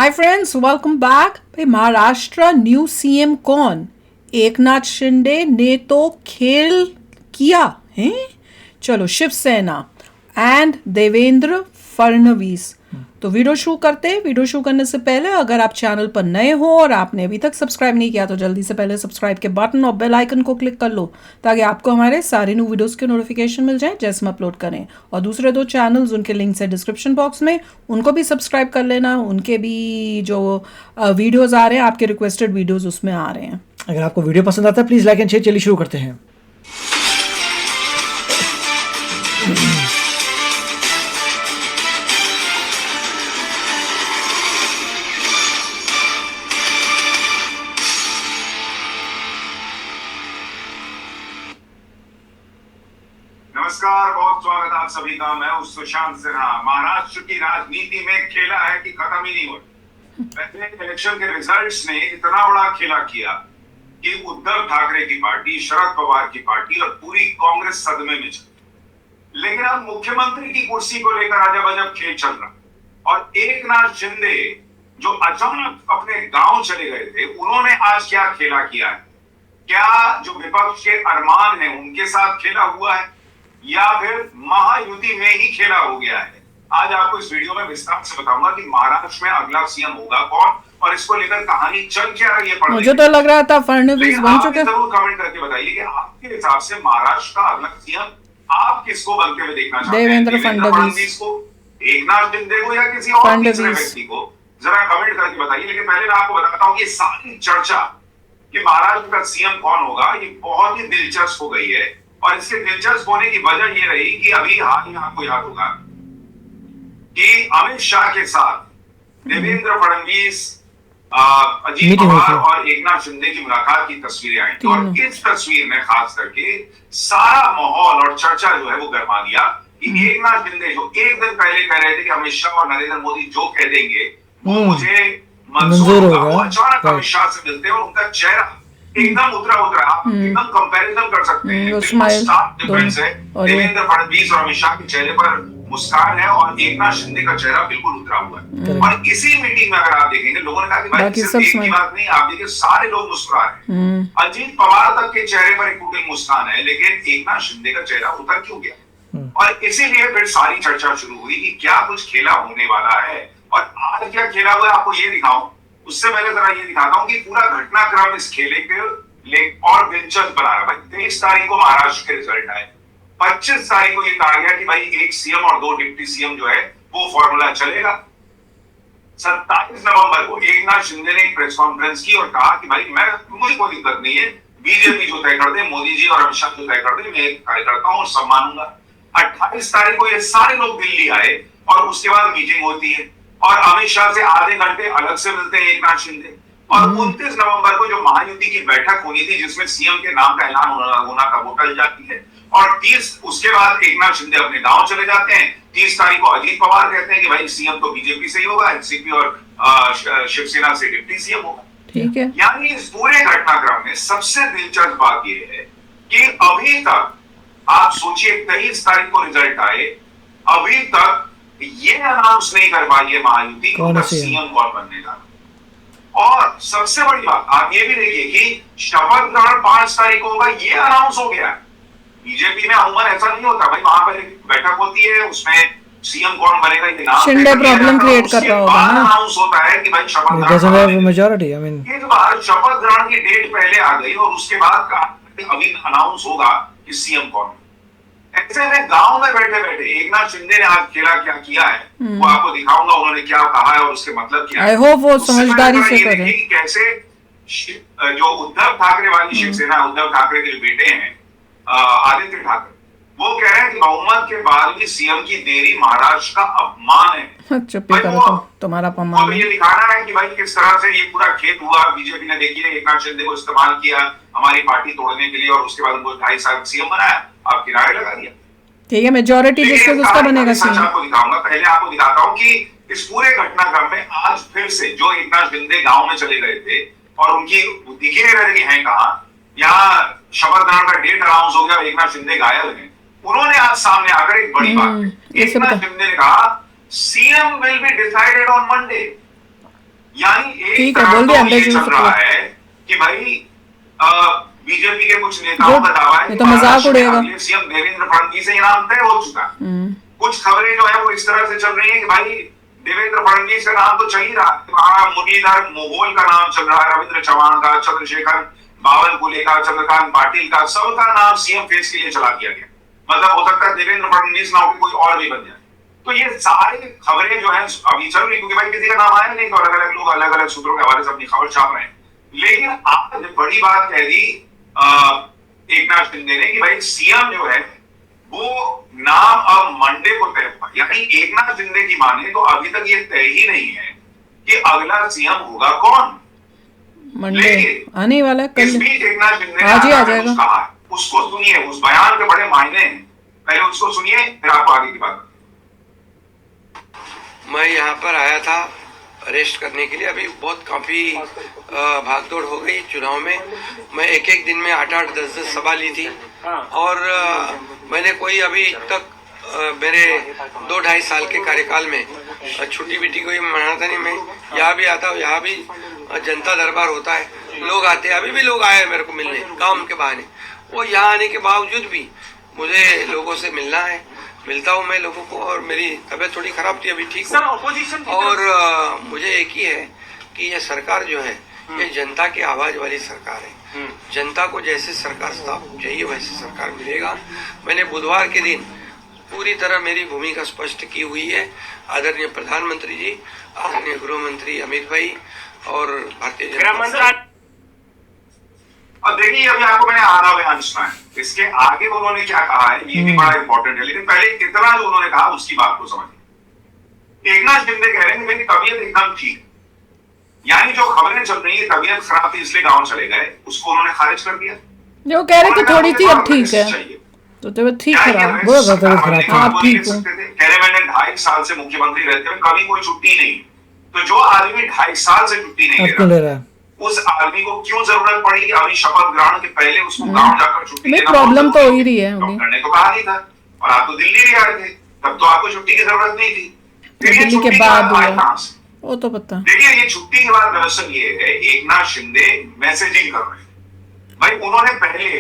Hi friends, welcome back. भाई, Maharashtra new CM कौन? एकनाथ शिंदे ने तो खेल किया है। चलो, शिवसेना एंड देवेंद्र फडणवीस। तो वीडियो शुरू करते हैं। वीडियो शुरू करने से पहले अगर आप चैनल पर नए हो और आपने अभी तक सब्सक्राइब नहीं किया तो जल्दी से पहले सब्सक्राइब के बटन और बेल आइकन को क्लिक कर लो ताकि आपको हमारे सारे न्यू वीडियोस के नोटिफिकेशन मिल जाए जैसे हम अपलोड करें। और दूसरे दो चैनल्स, उनके लिंक्स है डिस्क्रिप्शन बॉक्स में, उनको भी सब्सक्राइब कर लेना। उनके भी जो वीडियोस आ रहे हैं, आपके रिक्वेस्टेड वीडियोस उसमें आ रहे हैं। अगर आपको वीडियो पसंद आता है प्लीज़ लाइक एंड शेयर। चलिए शुरू करते हैं। नमस्कार, बहुत स्वागत आप सभी का। मैं हूं सुशांत सिन्हा। महाराष्ट्र की राजनीति में खेला है कि खत्म ही नहीं हो। पहले इलेक्शन के रिजल्ट्स ने इतना बड़ा खेला किया कि उद्धव ठाकरे की पार्टी, शरद पवार की पार्टी और पूरी कांग्रेस सदमे में चली। लेकिन अब मुख्यमंत्री की कुर्सी को लेकर अजब अजब खेल चल रहा। और एकनाथ शिंदे जो अचानक अपने गांव चले गए थे, उन्होंने आज क्या खेला किया है? क्या जो विपक्ष के अरमान है उनके साथ खेला हुआ है या फिर महायुति में ही खेला हो गया है? आज आपको इस वीडियो में विस्तार से बताऊंगा कि महाराष्ट्र में अगला सीएम होगा कौन और इसको लेकर कहानी चल क्या रही है। मुझे तो लग रहा था फडणवीस बन चुके। जरूर कमेंट करके बताइए कि आपके हिसाब से महाराष्ट्र का अगला सीएम आप किसको बनते हुए देखना चाहते हैं? देवेंद्र फडणवीस को, एकनाथ शिंदे को या किसी और तीसरे व्यक्ति को? जरा कमेंट करके बताइए। लेकिन पहले मैं आपको बताता हूँ कि सारी चर्चा कि महाराष्ट्र का सीएम कौन होगा ये बहुत ही दिलचस्प हो गई है। और इसके दिलचस्प होने की वजह ये रही कि अभी हाल ही आपको याद होगा कि अमित शाह के साथ देवेंद्र फडणवीस, अजीत पवार और एकनाथ शिंदे की मुलाकात की तस्वीरें आई। और इस तस्वीर में खास करके सारा माहौल और चर्चा जो है वो गरमा दिया कि एकनाथ शिंदे जो एक दिन पहले कह रहे थे कि अमित शाह और नरेंद्र मोदी जो कह देंगे वो मुझे मंजूर होगा, वो अचानक अमित शाह से मिलते हैं और उनका चेहरा एकदम उतरा आप एकदम कंपैरिजन कर सकते हैं। डिफरेंस है। देवेंद्र फडणवीस और अमित शाह के चेहरे पर मुस्कान है और एकनाथ शिंदे का चेहरा बिल्कुल उतरा हुआ है। और इसी मीटिंग में अगर आप देखेंगे, लोगों ने कहा कि भाई सिर्फ एक की बात नहीं, आप देखिए सारे लोग मुस्कुरा रहे हैं। अजीत पवार तक के चेहरे पर एक कुटिल मुस्कान है, लेकिन एकनाथ शिंदे का चेहरा उतर क्यों गया? और इसीलिए फिर सारी चर्चा शुरू हुई कि क्या कुछ खेला होने वाला है। और आज क्या खेला हुआ है आपको ये दिखाऊं, उससे पहले जरा ये दिखाता हूं कि पूरा घटनाक्रम इस खेले के और दिलचस्प बना रहा है। 23 तारीख को महाराष्ट्र के रिजल्ट आए, 25 तारीख को ये कहा गया कि भाई एक सीएम और 2 डिप्टी सीएम जो है वो फॉर्मूला चलेगा। 27 नवंबर को एकनाथ शिंदे ने एक प्रेस कॉन्फ्रेंस की और कहा कि भाई मुझे कोई दिक्कत नहीं है, बीजेपी जो तय कर दे, मोदी जी और अमित शाह जो तय कर दे, मैं एक कार्यकर्ता हूं और सब मानूंगा। 28 तारीख को ये सारे लोग दिल्ली आए और उसके बाद मीटिंग होती है और अमित शाह से आधे घंटे अलग से मिलते हैं एकनाथ शिंदे। और 29 नवंबर को जो महायुति की बैठक होनी थी जिसमें सीएम के नाम का ऐलान होना था वो टल जाती है। और 30 उसके बाद एकनाथ शिंदे अपने गांव चले जाते हैं। 30 तारीख को अजीत पवार कहते हैं कि भाई सीएम तो बीजेपी से ही होगा, एनसीपी और शिवसेना से डिप्टी सीएम होगा। ठीक है। यानी इस पूरे घटनाक्रम में सबसे दिलचस्प बात यह है कि अभी तक आप सोचिए 23 तारीख को रिजल्ट आए, अभी तक ये अनाउंस नहीं कर पाई है महायुति कि सीएम कौन बनने का। और सबसे बड़ी बात आप ये भी देखिए कि शपथ ग्रहण 5 तारीख को होगा, ये अनाउंस हो गया। बीजेपी में अमूमन ऐसा नहीं होता भाई, वहां पर एक बैठक होती है, उसमें सीएम कौन बनेगा ये नाम शिंदे प्रॉब्लम क्रिएट कर रहा होगा ना, अनाउंस होता है कि भाई शपथ ग्रहण। इस बार शपथ ग्रहण की डेट पहले आ गई और उसके बाद अभी अनाउंस होगा कि सीएम कौन। ऐसे में गांव में बैठे बैठे एकनाथ शिंदे ने आज खेला क्या किया है वो आपको दिखाऊंगा, उन्होंने क्या कहा है और उसके मतलब क्या है। आई होप वो समझदारी से करें। कैसे जो उद्धव ठाकरे वाली शिवसेना, उद्धव ठाकरे के बेटे हैं आदित्य ठाकरे, वो कह रहे हैं कि बहुमत के बाद भी सीएम की देरी महाराष्ट्र का अपमान है। चुप्पी करो, तुम्हारा अपमान है। ये दिखाना है कि भाई किस तरह से ये पूरा खेत हुआ। बीजेपी ने देखिए एकनाथ शिंदे को इस्तेमाल किया हमारी पार्टी तोड़ने के लिए और उसके बाद उनको 2.5 साल सीएम बनाया, आप किनारे लगा दिया। ठीक है, मेजॉरिटी जिसको उसका बनेगा सीएम। आपको दिखाऊंगा, पहले आपको दिखाता हूं कि इस पूरे घटनाक्रम में आज फिर से जो एकनाथ शिंदे गांव में चले गए थे और उनकी दिख ही नहीं रहे थे हैं कहां, यहाँ शपथ ग्रहण का डेट अनाउंस हो गया, एकनाथ शिंदे गायब हैं। उन्होंने आज सामने आकर एक बड़ी बात, एकनाथ शिंदे ने कहा CM will be decided on Monday. यानी एक ठीक है, तरफ बोल तो दिया ये अंडर चल रहा है कि भाई बीजेपी के कुछ नेताओं गुड, का दावा है ये कि तो मजाक महाराष्ट्र में उड़ेगा। अगले सीएम देवेंद्र फडणवीस से इनाम तय हो चुका है। कुछ खबरें जो है वो इस तरह से चल रही है कि भाई देवेंद्र फडणवीस का नाम तो चल ही रहा है, वहां मुरलीधर मोहोल का नाम चल रहा है, रविंद्र चौहान का, चंद्रशेखर बावनकुले का, चंद्रकांत पाटिल का, सबका नाम सीएम फेस के लिए चला दिया गया। मतलब हो सकता है देवेंद्र फडणवीस ना हो कोई और भी बन जाए। तो ये सारी खबरें जो है अभी चल रही, क्योंकि भाई किसी का नाम आया नहीं तो अलग अलग लोग अलग अलग सूत्रों के हवाले से अपनी खबर छाप रहे हैं। लेकिन आपने बड़ी बात कह दी एकनाथ शिंदे ने कि भाई सीएम जो है वो नाम अब मंडे को तय हुआ। यानी एकनाथ शिंदे की माने तो अभी तक ये तय ही नहीं है कि अगला सीएम होगा कौन। मंडे आने वाला है, इस कल बीच एकनाथ शिंदे आज ही आ ने जाएगा। कुछ कहा है, उसको सुनिए, उस बयान के बड़े मायने हैं, पहले उसको सुनिए फिर आपको आगे की बात। मैं यहाँ पर आया था अरेस्ट करने के लिए। अभी बहुत काफ़ी भागदौड़ हो गई चुनाव में। मैं एक एक दिन में 8-8, 10-10 सभा ली थी और मैंने कोई अभी तक मेरे 2-2.5 साल के कार्यकाल में छुट्टी बिट्टी कोई मनाता नहीं। मैं यहाँ भी आता हूँ, यहाँ भी जनता दरबार होता है, लोग आते हैं। अभी भी लोग आए मेरे को मिलने काम के बहाने। वो यहाँ आने के बावजूद भी मुझे लोगों से मिलना है, मिलता हूँ मैं लोगों को। और मेरी तबीयत थोड़ी खराब थी, अभी ठीक हूँ। और मुझे एक ही है कि ये सरकार जो है ये जनता की आवाज वाली सरकार है। जनता को जैसे सरकार चाहिए वैसे सरकार मिलेगा। मैंने बुधवार के दिन पूरी तरह मेरी भूमिका स्पष्ट की हुई है। आदरणीय प्रधानमंत्री जी, आदरणीय गृह मंत्री अमित भाई और भारतीय जनता पार्टी। अब देखिए अभी आपको मैंने आधा बयान सुना है, इसके आगे उन्होंने क्या कहा है ये भी बड़ा इंपॉर्टेंट है। लेकिन पहले इतना जो उन्होंने कहा उसकी बात को समझिए। एकनाथ शिंदे कह रहे हैं कि मेरी तबीयत एकदम ठीक, यानी जो खबरें चल रही है तबीयत खराब थी इसलिए गांव चले गए, उसको उन्होंने खारिज कर दिया। जो कह रहे थे थोड़ी थी अब ठीक है, तो तबीयत ठीक खराब आप ठीक हो। कह रहे मैंने 2.5 साल से मुख्यमंत्री रहते हुए कभी कोई छुट्टी नहीं। तो जो आदमी 2.5 साल से छुट्टी नहीं ले रहा उस आदमी को क्यों जरूरत पड़ी कि अभी शपथ ग्रहण के पहले उसको गांव जाकर छुट्टी लेना? प्रॉब्लम तो हो ही रही है। डॉक्टर ने तो कहा नहीं था, और आप तो दिल्ली भी आए थे, तब तो आपको छुट्टी की जरूरत नहीं थी। फिर ये दिल्ली के छुट्टी बाद आए कहां से? वो तो पता। देखिए ये छुट्टी के बाद दरअसल ये है एकनाथ शिंदे मैसेजिंग कर रहे हैं। भाई उन्होंने पहले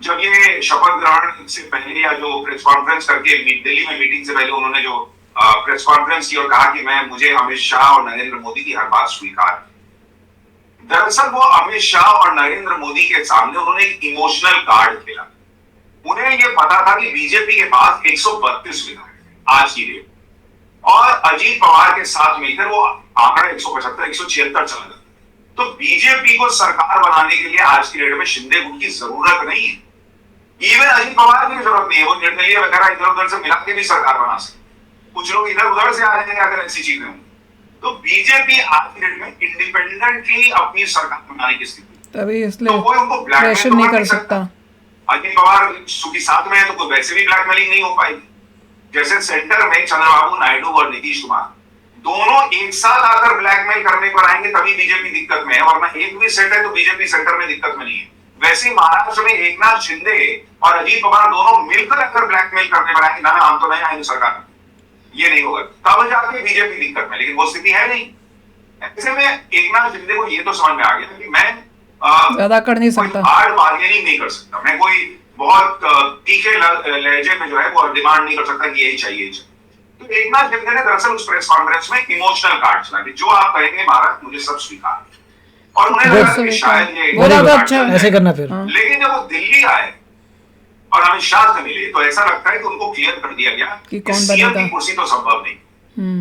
जब ये शपथ ग्रहण से पहले या जो प्रेस कॉन्फ्रेंस करके दिल्ली में मीटिंग से पहले उन्होंने जो प्रेस कॉन्फ्रेंस की और कहा कि मुझे अमित शाह और नरेंद्र मोदी की हर बात स्वीकार है। दरअसल वो अमित शाह और नरेंद्र मोदी के सामने उन्होंने एक इमोशनल कार्ड खेला। उन्हें ये पता था कि बीजेपी के पास 132 विधायक आज की डेट, और अजीत पवार के साथ मिलकर वो आंकड़ा 175, 176 चला गया। तो बीजेपी को सरकार बनाने के लिए आज की डेट में शिंदे गुट की जरूरत नहीं है। इवन अजीत पवार की जरूरत नहीं है, वो निर्दलीय वगैरह इधर उधर से मिला के भी सरकार बना सकते। कुछ लोग इधर उधर से आ जाएंगे अगर ऐसी चीजें हों। तो बीजेपी आज की डेट में इंडिपेंडेंटली अपनी सरकार बनाने की स्थिति, तभी इसलिए तो कोई उनको प्रेशर ब्लैकमेल नहीं तो कर सकता। अजीत पवार सुखी साथ में है तो कोई वैसे भी ब्लैकमेलिंग नहीं हो पाएगी। जैसे सेंटर में चंद्रबाबू नायडू और नीतीश कुमार दोनों एक साथ आकर ब्लैकमेल करने पर आएंगे तभी बीजेपी दिक्कत में है, वरना एक भी सेट है तो बीजेपी सेंटर में दिक्कत में नहीं है। वैसे ही महाराष्ट्र में एकनाथ शिंदे और अजीत पवार दोनों मिलकर अगर ब्लैकमेल करने पर आएंगे, ना हम तो नहीं आएंगे सरकार में, ये नहीं होगा, तब जाके बीजेपी दिक्कत में। लेकिन वो स्थिति है नहीं। ऐसे में एकनाथ शिंदे को ये तो समझ में आ गया कि मैं ज्यादा कर नहीं सकता, हार्ड बार्गेनिंग नहीं कर सकता, मैं कोई बहुत तीखे लहजे में जो है वो डिमांड नहीं कर सकता कि यही चाहिए। तो एकनाथ शिंदे ने दरअसल उस प्रेस कॉन्फ्रेंस में इमोशनल कार्ड चला कि जो आप कहेंगे महाराज मुझे सब स्वीकार, और उन्हें लगा कि शायद ये अच्छा ऐसे करना फिर। लेकिन जब वो दिल्ली आए और अमित शाह से मिले तो ऐसा लगता है कि उनको क्लियर कर दिया गया कि सीएम की कुर्सी तो संभव नहीं,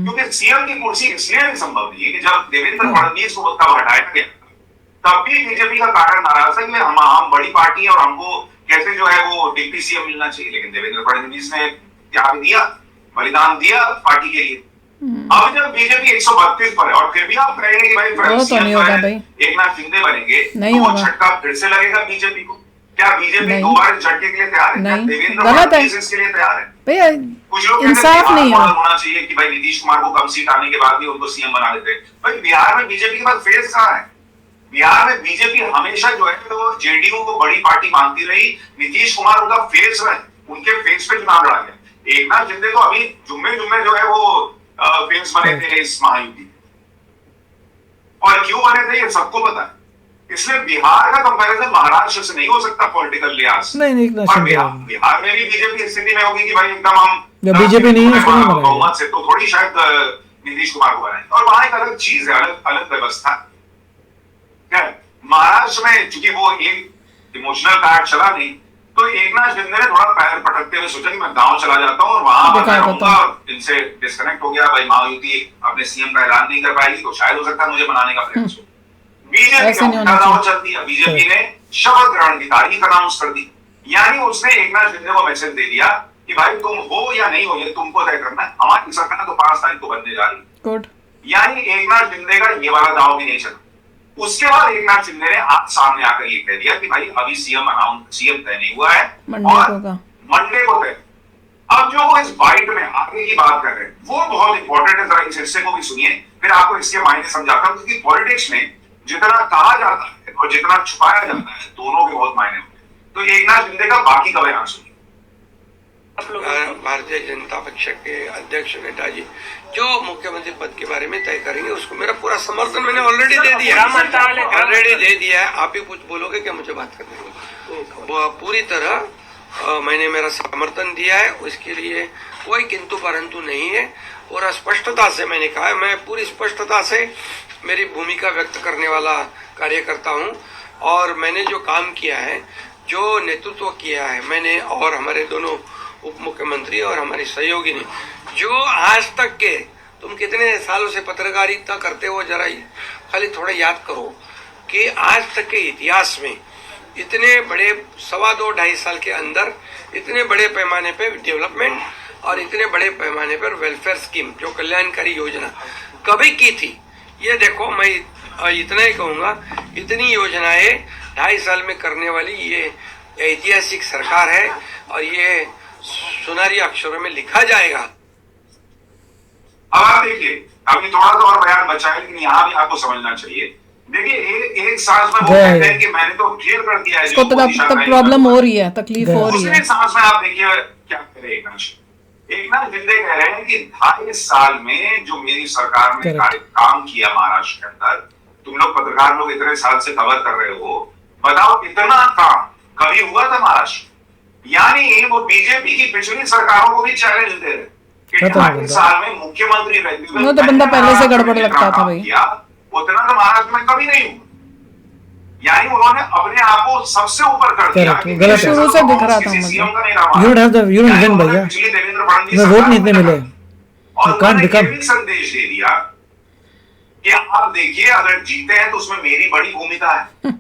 क्योंकि सीएम की कुर्सी इसलिए भी संभव नहीं है कि जब देवेंद्र फडणवीस को तब हटाया गया तब भी बीजेपी का कारण नाराज है कि हम बड़ी पार्टी है और हमको कैसे जो है वो डिप्टी सीएम मिलना चाहिए। लेकिन देवेंद्र फडणवीस ने त्याग दिया, बलिदान दिया पार्टी के लिए। अब जब बीजेपी 132 पर है और फिर भी आप कहेंगे कि भाई एकनाथ शिंदे बनेंगे, तो झटका फिर से लगेगा बीजेपी को। क्या बीजेपी दोबारा झटके के लिए तैयार है? देवेंद्र फडणवीस इसके लिए तैयार है? कुछ लोग इंसाफ नहीं होना चाहिए कि भाई नीतीश कुमार को कम सीट आने के बाद भी उनको सीएम बना देते हैं। भाई बिहार में बीजेपी के पास फेस कहां है? बिहार में बीजेपी हमेशा जो है तो जेडीयू को बड़ी पार्टी मानती रही, नीतीश कुमार उनका फेस रहे, उनके फेस पे चुनाव लड़ा गया। एकनाथ शिंदे तो अभी जुम्मे जुम्मे जो है वो फेस बने थे इस महायुति। और क्यों बने थे ये सबको पता है। इसलिए बिहार का कंपैरिजन महाराष्ट्र से नहीं हो सकता पॉलिटिकल लिहाज। नहीं और बिहार में भी बीजेपी स्थिति में होगी कि भाई एकदम हम जब बीजेपी नहीं है बहुमत से तो थोड़ी शायद नीतीश कुमार को बनाएंगे। और वहां एक अलग चीज है, अलग अलग व्यवस्था है। महाराष्ट्र में चूंकि वो एक इमोशनल कार्ड चला नहीं, तो एकनाथ शिंदे ने थोड़ा पैर पटकते हुए सोचा कि मैं गांव चला जाता हूँ और वहां रहूंगा, इनसे डिस्कनेक्ट हो गया। भाई महायुति अपने सीएम का ऐलान नहीं कर पाएगी तो शायद हो सकता है मुझे बनाने का प्रयास हो। बीजेपी ने दाव चल दिया, बीजेपी ने शपथ ग्रहण की तारीख अनाउंस कर दी। यानी उसने एकनाथ शिंदे को मैसेज दे दिया कि भाई तुम हो या नहीं हो ये तुमको तय करना है, हमारी सरकार तो 5 तारीख को बनने जा रही है। यानी एकनाथ शिंदे का ये वाला दाव भी नहीं चला। उसके बाद एकनाथ शिंदे ने आज सामने आकर ये कह दिया कि भाई अभी सीएम तय नहीं हुआ है और मंडे को तय। अब जो वो इस बाइट में आगे की बात कर रहे हैं वो बहुत इंपॉर्टेंट है, जरा इस हिस्से को भी सुनिए, फिर आपको इसके मायने समझाता हूं। क्योंकि पॉलिटिक्स में जितना कहा जाता है और जितना छुपाया जाता है दोनों के बहुत मायने होते हैं। तो एकनाथ शिंदे का बाकी का बयान सुनिए। भारतीय जनता पक्ष के अध्यक्ष नेताजी जो मुख्यमंत्री पद के बारे में तय करेंगे उसको मेरा पूरा समर्थन मैंने ऑलरेडी दे दिया है। आप ही कुछ बोलोगे क्या मुझे बात करने को? पूरी तरह मैंने मेरा समर्थन दिया है, उसके लिए कोई किंतु परंतु नहीं है। और स्पष्टता से मैंने कहा है, मैं पूरी स्पष्टता से मेरी भूमिका व्यक्त करने वाला कार्यकर्ता हूँ। और मैंने जो काम किया है, जो नेतृत्व किया है मैंने और हमारे दोनों उप मुख्यमंत्री और हमारी सहयोगी ने, जो आज तक के तुम कितने सालों से पत्रकारिता करते हो, जरा खाली थोड़ा याद करो कि आज तक के इतिहास में इतने बड़े 2.5 साल के अंदर इतने बड़े पैमाने पे डेवलपमेंट और इतने बड़े पैमाने पर वेलफेयर स्कीम जो कल्याणकारी योजना कभी की थी। ये देखो, मैं इतना ही कहूँगा, इतनी योजनाएं 2.5 साल में करने वाली ये ऐतिहासिक सरकार है और ये सुनहरी अक्षरों में लिखा जाएगा। अब आप देखिए, अभी थोड़ा सा और बयान बचा है लेकिन यहाँ भी आपको समझना चाहिए। देखिए एक सांस में वो कहते हैं कि मैंने तो क्लियर कर दिया है, इसको तो प्रॉब्लम हो रही है, तकलीफ हो रही है। दूसरे सांस में आप देखिए क्या करे एकनाथ शिंदे कह रहे हैं कि 2.5 साल में जो मेरी सरकार ने काम किया महाराष्ट्र के अंदर, तुम लोग पत्रकार लोग इतने साल से कवर कर रहे हो, बताओ इतना काम कभी हुआ था महाराष्ट्र? यानी वो बीजेपी की पिछली सरकारों को भी चैलेंज दे रहे कि 2.5 साल में मुख्यमंत्री रहते हुए तो बंदा पहले से गड़बड़ लगता था भाई, उतना तो महाराष्ट्र में कभी नहीं हुआ। यानी उन्होंने अपने आप को सबसे ऊपर कर दिया। शुरू से दिख रहा था मुझे। वोट नहीं इतने मिले और उन्होंने ये भी संदेश दे दिया कि आप देखिए अगर जीते हैं तो उसमें मेरी बड़ी भूमिका है।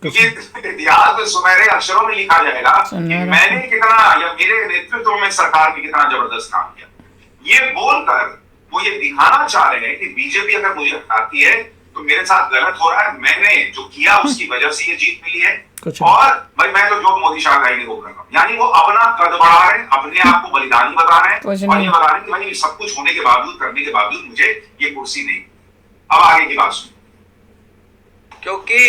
क्योंकि इतिहास में सुनहरे अक्षरों में लिखा जाएगा कि मैंने कितना या मेरे नेतृत्व में सरकार ने कितना जबरदस्त काम किया। ये बोलकर वो ये दिखाना चाह रहे हैं कि बीजेपी अगर मुझे हटाती है तो मेरे साथ गलत हो रहा है, मैंने जो किया उसकी वजह से ये जीत मिली है और भाई मैं तो जो मोदी शाह गाई वो कर रहा हूँ। यानी वो अपना कद बढ़ा रहे हैं, अपने आप को बलिदानी बता रहे हैं और ये बता रहे हैं कि भाई सब कुछ होने के बावजूद, करने के बावजूद मुझे ये कुर्सी नहीं। अब आगे की बात सुन, क्योंकि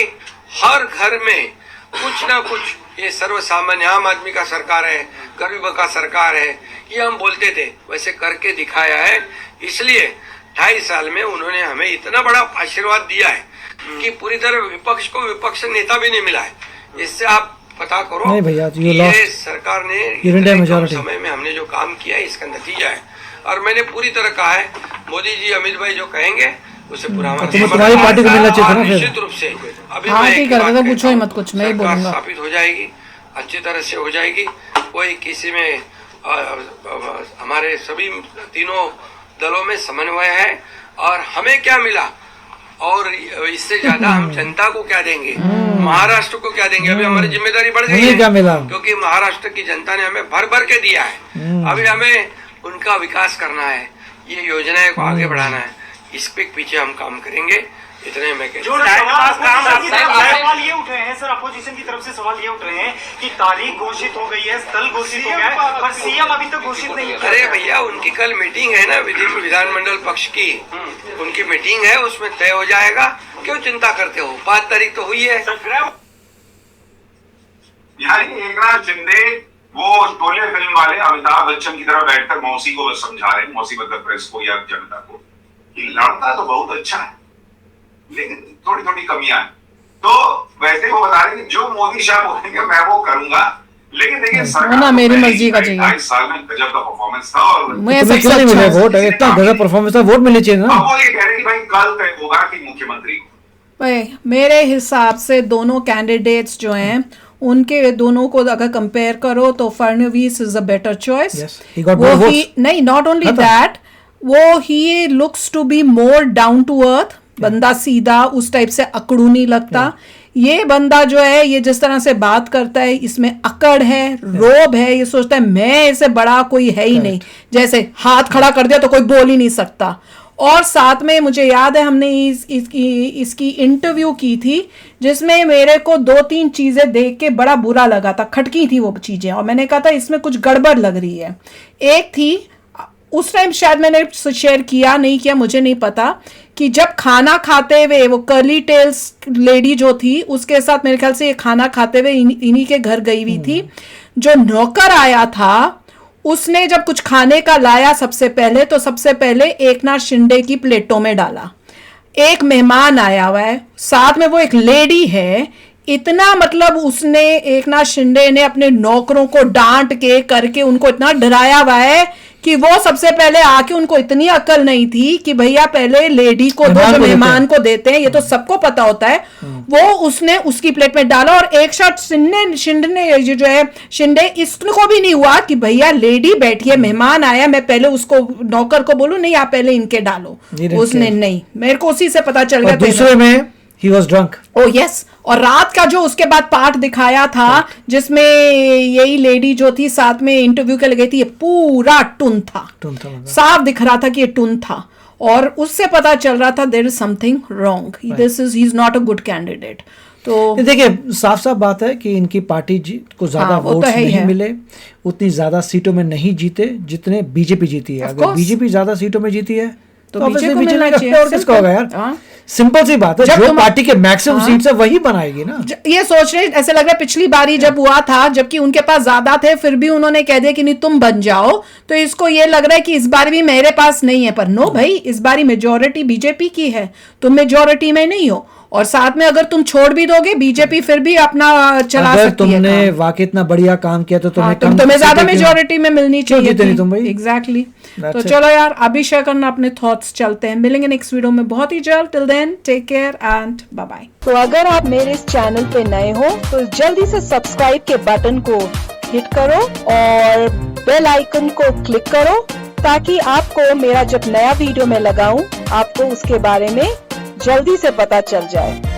हर घर में कुछ ना कुछ, ये सर्वसामान्य आम आदमी का सरकार है, गरीब का सरकार है, ये हम बोलते थे, वैसे करके दिखाया है। इसलिए 2.5 साल में उन्होंने हमें इतना बड़ा आशीर्वाद दिया है कि पूरी तरह विपक्ष को विपक्ष नेता भी नहीं मिला है। इससे आप पता करो नहीं भैया, ये सरकार ने समय में हमने जो काम किया है इसका नतीजा है। और मैंने पूरी तरह कहा है, मोदी जी अमित भाई जो कहेंगे उसे पूरा तुम्हारी पार्टी को मिलना चाहिए ना। निश्चित रूप से अभी पूछो ही मत, कुछ मैं ही बोलूंगा, स्थापित हो जाएगी, अच्छी तरह से हो जाएगी। कोई किसी में हमारे सभी तीनों दलों में समन्वय है और हमें क्या मिला और इससे ज्यादा हम जनता को क्या देंगे, महाराष्ट्र को क्या देंगे। अभी हमारी जिम्मेदारी बढ़ गई है, क्या मिला? क्योंकि महाराष्ट्र की जनता ने हमें भर भर के दिया है। अभी हमें उनका विकास करना है, ये योजनाएं को आगे बढ़ाना है, इस पे पीछे हम काम करेंगे। इतने में जो सवाल ये उठ रहे हैं सर, अपोजिशन की तरफ से सवाल ये उठ रहे हैं कि तारीख घोषित हो गई है, स्थल घोषित हो गया है, पर सीएम अभी तक घोषित नहीं किया। अरे भैया, उनकी कल मीटिंग है ना विधानमंडल पक्ष की, उनकी मीटिंग है, उसमें तय हो जाएगा। क्यों चिंता करते हो? 5 तारीख तो हुई है। एकनाथ शिंदे वो शोले फिल्म वाले अमिताभ बच्चन की तरह बैठकर मौसी को समझा रहे हैं, मौसी मतलब प्रेस को या जनता को, कि लड़ता तो बहुत अच्छा है लेकिन थोड़ी थोड़ी कमियां। तो वैसे ही वो बता रहे कि जो मोदी शाह बोलेंगे मैं वो करूंगा, लेकिन देखिए सरकार मेरी मर्जी का चाहिए। 2.5 साल में गजब का परफॉर्मेंस था और तुम्हें क्यों नहीं मिले वोट? इतना गजब परफॉर्मेंस था, वोट मिलने चाहिए ना। वो ये कह रहे कि भाई कल तय होगा कि मुख्यमंत्री। भाई मेरे हिसाब से दोनों कैंडिडेट्स जो हैं उनके दोनों को अगर कंपेयर करो तो Fadnavis is a better choice. नहीं, नॉट ओनली दैट, वो he looks to be more down to earth, बंदा सीधा उस टाइप से अकड़ू नहीं लगता। ये बंदा जो है ये जिस तरह से बात करता है इसमें अकड़ है, रोब है, ये सोचता है मैं इससे बड़ा कोई है ही नहीं, जैसे हाथ खड़ा कर दिया तो कोई बोल ही नहीं सकता। और साथ में मुझे याद है हमने इसकी इंटरव्यू की थी जिसमें मेरे को 2-3 चीजें देख के बड़ा बुरा लगा था, खटकी थी वो चीजें, और मैंने कहा था इसमें कुछ गड़बड़ लग रही है। एक थी, उस टाइम शायद मैंने शेयर किया नहीं किया मुझे नहीं पता, कि जब खाना खाते हुए वो कर्ली टेल्स लेडी जो थी उसके साथ मेरे ख्याल से ये खाना खाते हुए इन्हीं के घर गई हुई थी, जो नौकर आया था उसने जब कुछ खाने का लाया सबसे पहले एकनाथ शिंदे की प्लेटों में डाला। एक मेहमान आया हुआ है, साथ में वो एक लेडी है, इतना मतलब उसने एकनाथ शिंदे ने अपने नौकरों को डांट के करके उनको इतना डराया हुआ है कि वो सबसे पहले आके, उनको इतनी अकल नहीं थी कि भैया पहले लेडी को दो जो मेहमान को देते हैं, ये तो सबको पता होता है, वो उसने उसकी प्लेट में डाला। और एक शॉट शिंदे इसको भी नहीं हुआ कि भैया लेडी बैठी है, मेहमान आया, मैं पहले उसको नौकर को बोलूं नहीं आप पहले इनके डालो, उसने नहीं, मेरे को उसी से पता चल गया। दूसरे में he was drunk. Oh yes, और रात का जो उसके बाद पार्ट दिखाया था जिसमें यही लेडी जो थी साथ में इंटरव्यू के लिए गई थी, ये पूरा टुन था साफ दिख रहा था कि ये टुन था, और उससे पता चल रहा था there is something wrong, he is not a good candidate. तो देखिए साफ साफ बात है कि इनकी पार्टी को ज्यादा वोट नहीं मिले, उतनी ज्यादा सीटों में नहीं जीते जितने बीजेपी जीती है। अगर बीजेपी ज्यादा सीटों में जीती है तो बीजेपी को मिलना चाहिए, और किसका होगा यार? सिंपल सी बात है, जो पार्टी के मैक्सिमम सीट्स है वही बनाएगी ना। ये सोच रहे ऐसे लग रहा है पिछली बारी जब हुआ था, जबकि उनके पास ज्यादा थे फिर भी उन्होंने कह दिया कि नहीं तुम बन जाओ, तो इसको ये लग रहा है कि इस बार भी मेरे पास नहीं है। पर नो भाई, इस बारी मेजोरिटी बीजेपी की है, तुम मेजोरिटी में नहीं हो, और साथ में अगर तुम छोड़ भी दोगे बीजेपी फिर भी अपना चला सकती है। तुमने वाकई इतना बढ़िया काम किया तो तुम्हें ज्यादा मेजोरिटी में मिलनी चाहिए थी। तुम भाई एग्जैक्टली। तो चलो यार, अभी शेयर करना अपने थॉट्स, चलते हैं, मिलेंगे नेक्स्ट वीडियो में बहुत ही जल्द। Till then take care and bye bye. तो अगर आप मेरे इस चैनल पे नए हो तो जल्दी से सब्सक्राइब के बटन को हिट करो और बेल आइकन को क्लिक करो, ताकि आपको मेरा जब नया वीडियो मैं लगाऊं आपको उसके बारे में जल्दी से पता चल जाए।